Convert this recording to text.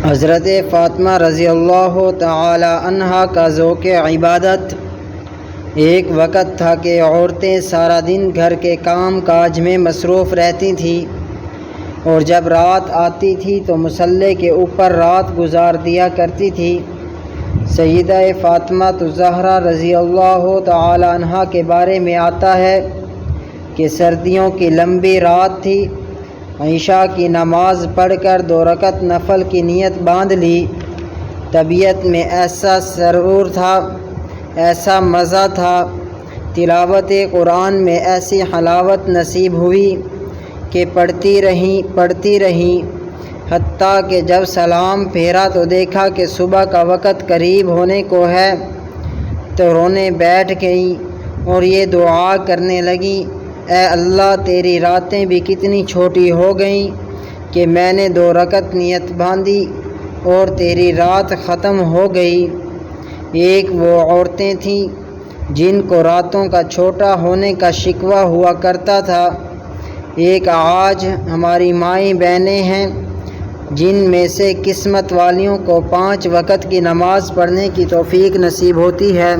حضرت فاطمہ رضی اللہ تعالی عنہا کا ذوق عبادت۔ ایک وقت تھا کہ عورتیں سارا دن گھر کے کام کاج میں مصروف رہتی تھیں، اور جب رات آتی تھی تو مصلی کے اوپر رات گزار دیا کرتی تھی۔ سیدہ فاطمہ الزہرا رضی اللہ تعالی عنہا کے بارے میں آتا ہے کہ سردیوں کی لمبی رات تھی، عشاء کی نماز پڑھ کر 2 رکعت نفل کی نیت باندھ لی۔ طبیعت میں ایسا سرور تھا، ایسا مزہ تھا، تلاوت قرآن میں ایسی حلاوت نصیب ہوئی کہ پڑھتی رہیں حتیٰ کہ جب سلام پھیرا تو دیکھا کہ صبح کا وقت قریب ہونے کو ہے، تو رونے بیٹھ گئیں اور یہ دعا کرنے لگیں: اے اللہ، تیری راتیں بھی کتنی چھوٹی ہو گئیں کہ میں نے 2 رکعت نیت باندھی اور تیری رات ختم ہو گئی۔ ایک وہ عورتیں تھیں جن کو راتوں کا چھوٹا ہونے کا شکوہ ہوا کرتا تھا، ایک آج ہماری مائیں بہنیں ہیں جن میں سے قسمت والیوں کو 5 وقت کی نماز پڑھنے کی توفیق نصیب ہوتی ہے۔